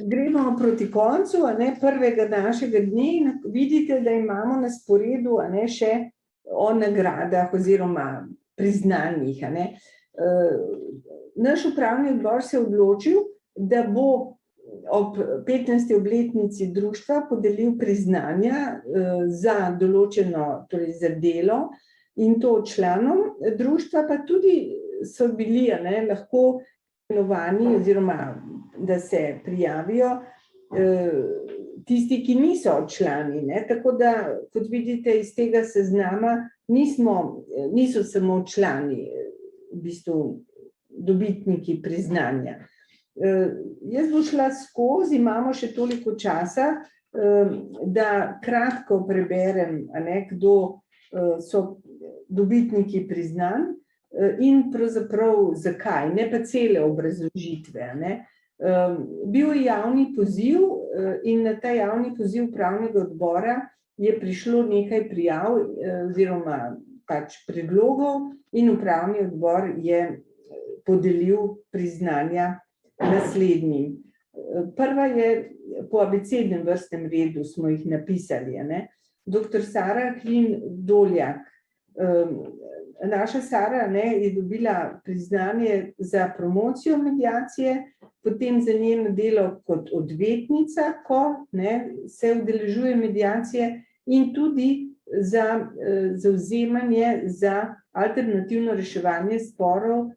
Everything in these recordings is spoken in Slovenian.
Gremo proti koncu, prvega našega dne. Vidite, da imamo na sporedu še o nagradah oziroma priznanjih. Naš upravni odbor se je odločil, da bo ob 15. obletnici društva podelil priznanja za določeno, torej za delo, in to članom društva, pa tudi so bili lahko imenovani oziroma da se prijavijo tisti, ki niso člani. Tako da, kot vidite, iz tega seznama niso samo člani, v bistvu dobitniki priznanja. Jaz bom šla skozi, imamo še toliko časa, da kratko preberem, kdo so dobitniki priznanj in pravzaprav zakaj, ne pa cele obrazložitve. Bil je javni poziv in na ta javni poziv upravnega odbora je prišlo nekaj prijav oziroma predlogov in upravni odbor je podelil priznanja naslednjim. Prva je po abecednem vrstnem redu, smo jih napisali. Dr. Sara Klin-Doljak. Naša Sara je dobila priznanje za promocijo mediacije, potem za njeno delo kot odvetnica, ko se udeležuje mediacije, in tudi za zavzemanje za alternativno reševanje sporov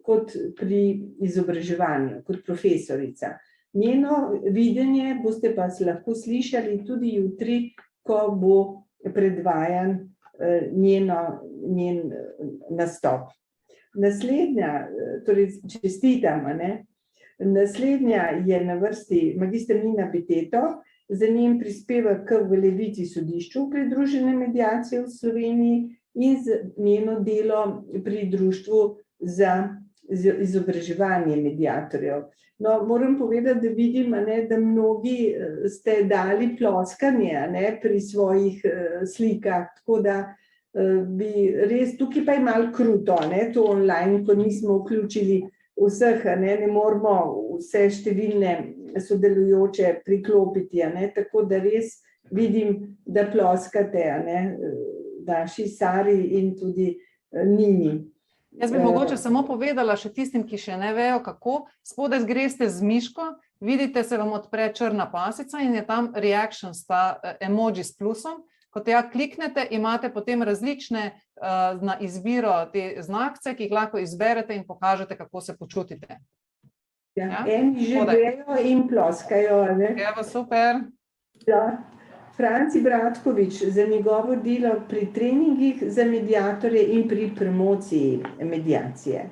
kot pri izobraževanju, kot profesorica. Njeno videnje boste pa lahko slišali tudi jutri, ko bo predvajan njen nastop. Naslednja, torej čestitam, naslednja je na vrsti magister Nina Biteto, za njen prispevek k uveljavitvi sodišču pridružene mediacije v Sloveniji in njeno delo pri društvu za izobraževanje mediatorjev. No, moram povedati, da vidim, da mnogi ste dali ploskanje pri svojih slikah, tako da bi res, tukaj pa je malo kruto, to online, ko nismo vključili vseh, ne moramo vse številne sodelujoče priklopiti, tako da res vidim, da ploskate, naši Sari in tudi Nini. Jaz bi mogoče samo povedala še tistim, ki še ne vejo, kako. Spodaj greste z miško, vidite, se vam odpre črna pasica in je tam reactions, ta emoji s plusom. Ko tega kliknete, imate potem različne na izbiro te znakce, ki jih lahko izberete in pokažete, kako se počutite. Eni že vejo in ploskajo. Evo, super. Franci Bratkovič za njegovo delo pri treningih za mediatorje in pri promociji mediacije.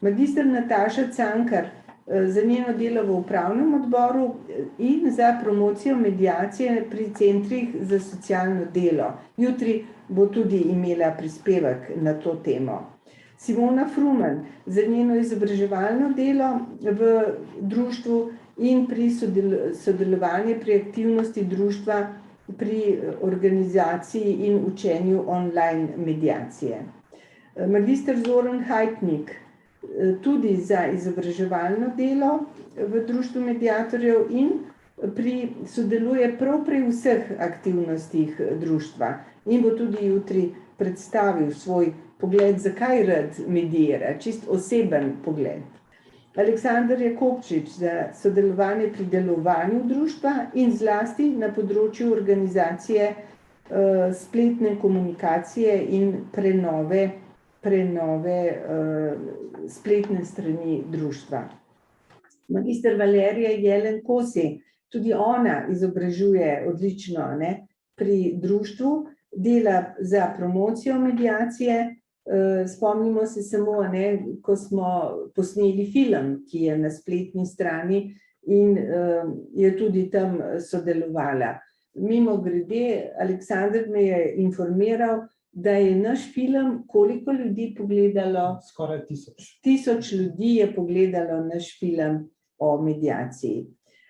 Magister Nataša Cankar za njeno delo v upravnem odboru in za promocijo mediacije pri centrih za socialno delo. Jutri bo tudi imela prispevek na to temo. Simona Fruman za njeno izobraževalno delo v društvu in pri sodelovanju pri aktivnosti društva pri organizaciji in učenju online mediacije. Magister Zoran Hajtnik tudi za izobraževalno delo v društvu mediatorjev in sodeluje prav pri vseh aktivnostih društva in bo tudi jutri predstavil svoj pogled, zakaj rad medira, čist oseben pogled. Aleksandar Jakobčič za sodelovanje pri delovanju društva in zlasti na področju organizacije spletne komunikacije in prenove spletne strani društva. Magister Valerija Jelen Kosi, tudi ona izobražuje odlično pri društvu, dela za promocijo mediacije. Spomnimo se samo, ko smo posneli film, ki je na spletni strani in je tudi tam sodelovala. Mimogrede, Aleksandar me je informiral, da je naš film koliko ljudi pogledalo? Skoraj 1000. 1000 ljudi je pogledalo naš film o mediaciji.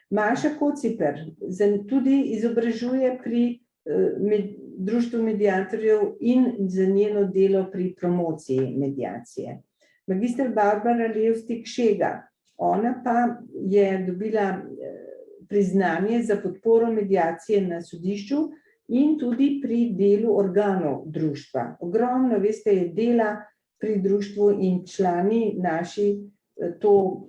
Maša Kociper tudi izobražuje pri društvu mediatorjev in za njeno delo pri promociji mediacije. Magister Barbara Levstik Šega, Ona pa je dobila priznanje za podporo mediacije na sodišču in tudi pri delu organov društva. Ogromno, veste, je dela pri društvu in člani naši to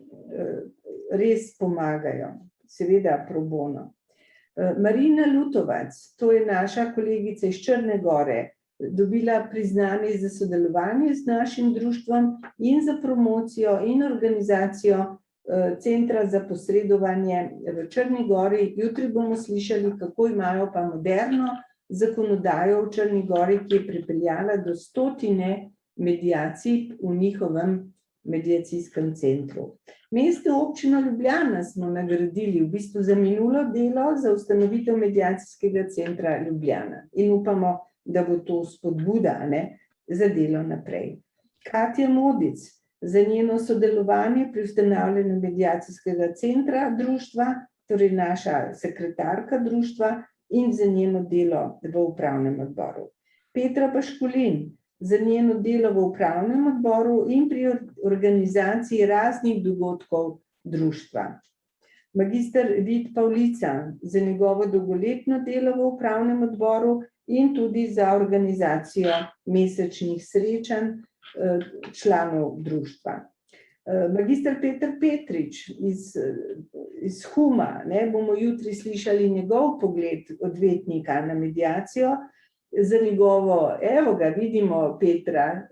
res pomagajo, seveda pro bono. Marina Lutovac, to je naša kolegica iz Črne Gore, dobila priznanje za sodelovanje z našim društvom in za promocijo in organizacijo Centra za posredovanje v Črni Gori. Jutri bomo slišali, kako imajo pa moderno zakonodajo v Črni Gori, ki je pripeljala do 100 mediacij v njihovem mediacijskem centru. Mestno občino Ljubljana smo nagradili v bistvu za minulo delo za ustanovitev mediacijskega centra Ljubljana in upamo, da bo to spodbuda, za delo naprej. Katja Modic, za njeno sodelovanje pri ustanavljanju mediacijskega centra društva, torej naša sekretarka društva, in za njeno delo v upravnem odboru. Petra Paškulin, za njeno delo v upravnem odboru in pri organizaciji raznih dogodkov društva. Magister Vid Pavlica, za njegovo dolgoletno delo v upravnem odboru in tudi za organizacijo mesečnih srečanj članov društva. Magister Peter Petrič iz Huma, bomo jutri slišali njegov pogled odvetnika na mediacijo, za njegovo, evo ga, vidimo Petra,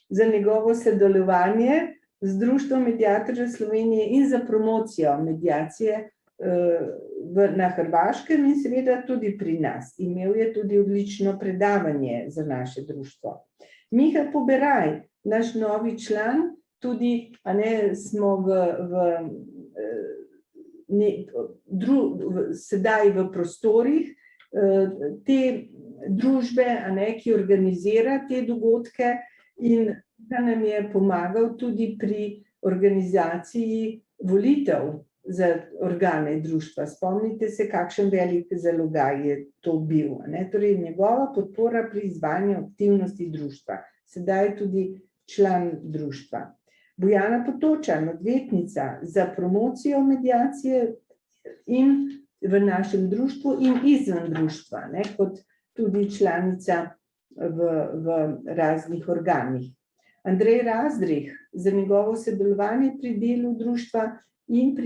za njegovo sodelovanje z Društvom mediatorjev Slovenije in za promocijo mediacije na Hrvaškem in seveda tudi pri nas. Imel je tudi odlično predavanje za naše društvo. Miha Poberaj, naš novi član, tudi smo sedaj v prostorih te družbe, ki organizira te dogodke in da nam je pomagal tudi pri organizaciji volitev za organe društva. Spomnite se, kakšen velik zalogaj je to bil. Torej, njegova podpora pri izvajanju aktivnosti društva. Sedaj je tudi član društva. Bojana Potočan, odvetnica za promocijo mediacije in v našem društvu in izven društva, kot tudi članica v raznih organih. Andrej Razdrih, za njegovo sodelovanje pri delu društva in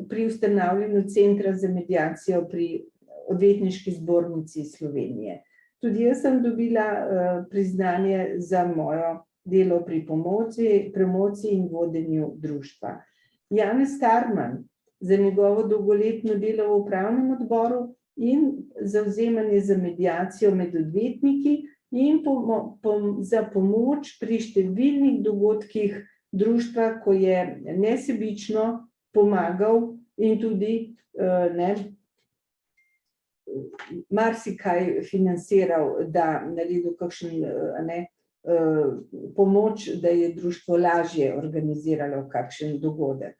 pri ustanavljanju Centra za mediacijo pri Odvetniški zbornici Slovenije. Tudi jaz sem dobila priznanje za mojo delo pri promociji in vodenju društva. Janez Starman, za njegovo dolgoletno delo v upravnem odboru in zavzemanje za mediacijo med odvetniki in za pomoč pri številnih dogodkih društva, ko je nesebično pomagal in tudi marsikaj financiral, da naredil kakšen pomoč, da je društvo lažje organiziralo kakšen dogodek.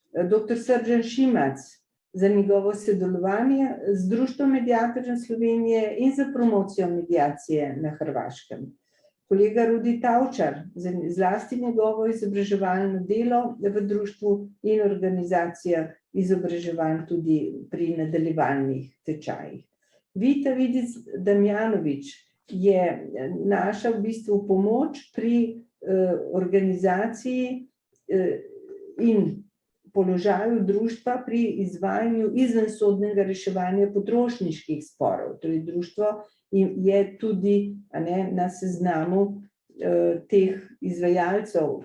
Dr. Srdžan Šimac, za njegovo sodelovanje z Društvom mediatorjev Slovenije in za promocijo mediacije na Hrvaškem. Kolega Rudi Tavčar, zlasti njegovo izobraževalno delo v društvu in organizacija izobraževanj tudi pri nadaljevalnih tečajih. Vita Vidic Damjanovič je naša v bistvu pomoč pri organizaciji in položaju društva pri izvajanju izvensodnega reševanja potrošniških sporov. Torej, društvo je tudi na seznamu teh izvajalcev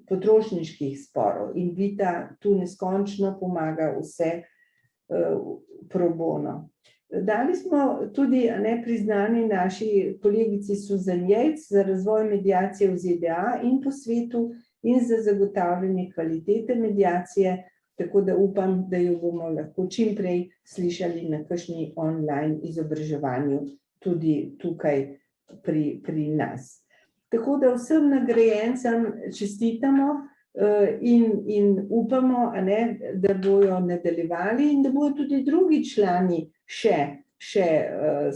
potrošniških sporov in Vita tu neskončno pomaga vse pro bono. Dali smo tudi priznanje naši kolegici Susan Yates za razvoj mediacije v ZDA in po svetu in za zagotavljanje kvalitete mediacije, tako da upam, da jo bomo lahko čim prej slišali na kakšni online izobraževanju tudi tukaj pri nas. Tako da vsem nagrajencem čestitamo in upamo, da bojo nadaljevali in da bojo tudi drugi člani še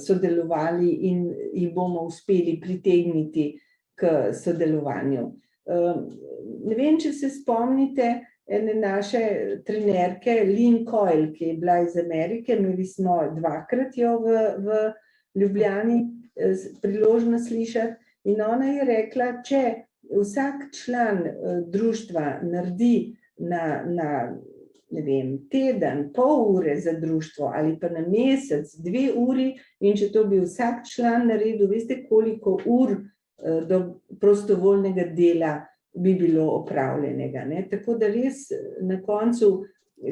sodelovali in jih bomo uspeli pritegniti k sodelovanju. Ne vem, če se spomnite ene naše trenerke, Lynn Coyle, ki je bila iz Amerike, imeli smo dvakrat jo v Ljubljani priložnost slišati, in ona je rekla, če vsak član društva naredi na ne vem, teden, pol ure za društvo ali pa na mesec, 2 uri, in če to bi vsak član naredil, veste, koliko ur do prostovoljnega dela bi bilo opravljenega, ne? Tako da res na koncu,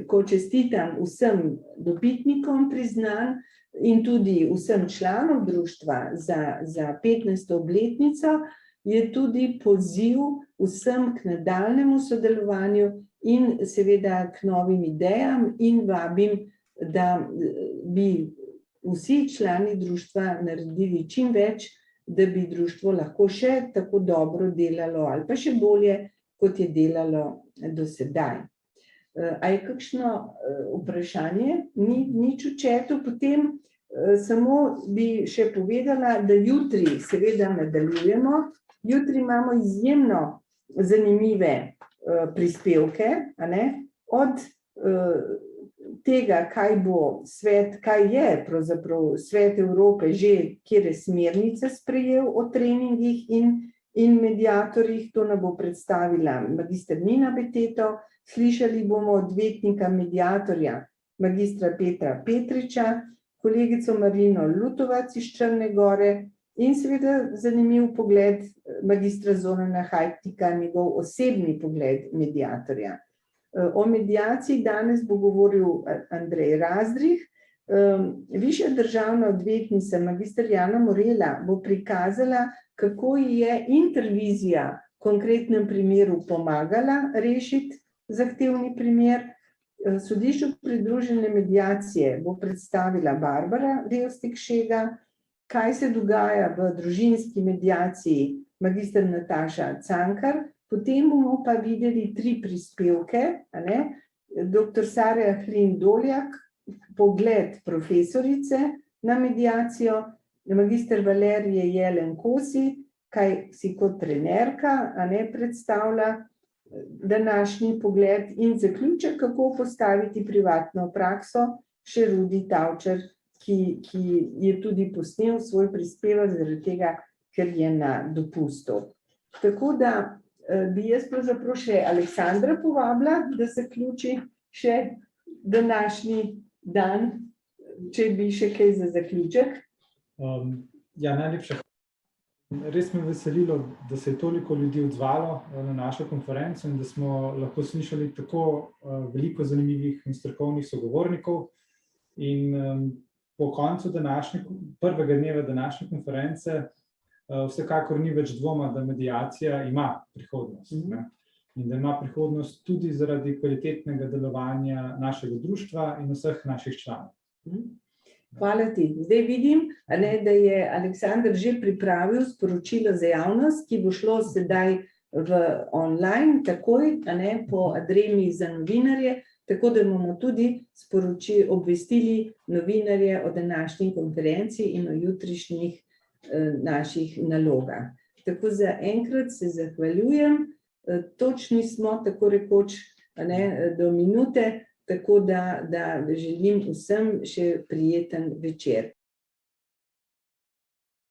ko čestitam vsem dobitnikom priznanj in tudi vsem članom društva za 15. obletnico, je tudi poziv vsem k nadaljnjemu sodelovanju in seveda k novim idejam, in vabim, da bi vsi člani društva naredili čim več, da bi društvo lahko še tako dobro delalo ali pa še bolje, kot je delalo do sedaj. A je kakšno vprašanje? Nič v chatu, potem samo bi še povedala, da jutri seveda nadaljujemo. Jutri imamo izjemno zanimive prispevke, a ne? Od tega, kaj bo svet, kaj je pravzaprav Svet Evrope že, katere smernice sprejel o treningih in mediatorjih, to nam bo predstavila magister Nina Beteto, slišali bomo odvetnika mediatorja, magistra Petra Petriča, kolegico Marino Lutovac iz Črne Gore in seveda zanimiv pogled magistra Zorana Hajtika, njegov osebni pogled mediatorja. O mediaciji danes bo govoril Andrej Razdrih. Višja državna odvetnica magister Jana Morela bo prikazala, kako je intervizija v konkretnem primeru pomagala rešiti zahtevni primer. Sodišču pridružene mediacije bo predstavila Barbara Levstik-Šega, kaj se dogaja v družinski mediaciji magister Nataša Cankar. Potem bomo pa videli 3 prispevke, a ne? Dr. Sarja Hlin-Doljak, pogled profesorice na mediacijo, magister Valerije Jelen-Kosi, kaj si kot trenerka, a ne, predstavlja današnji pogled, in zaključek, kako postaviti privatno prakso, še Rudi Tavčar, ki je tudi posnel svoj prispevek zaradi tega, ker je na dopustu. Tako da bi jaz pravzaprav še Aleksandra povabila, da zaključi še današnji dan, če bi še kaj za zaključek. Ja, najlepša. Res me veselilo, da se je toliko ljudi odzvalo na našo konferenco in da smo lahko slišali tako veliko zanimivih in strokovnih sogovornikov. In po koncu prvega dneva današnje konference vsekakor ni več dvoma, da mediacija ima prihodnost. Ne? In da ima prihodnost tudi zaradi kvalitetnega delovanja našega društva in vseh naših članov. Hvala ti. Zdaj vidim, a ne, da je Aleksander že pripravil sporočilo za javnost, ki bo šlo sedaj v online, takoj, a ne, po adremi za novinarje, tako da bomo tudi obvestili novinarje o današnji konferenci in o jutrišnjih naših nalogah. Tako za enkrat se zahvaljujem, točni smo, tako rekoč, a ne, do minute, tako da želim vsem še prijeten večer.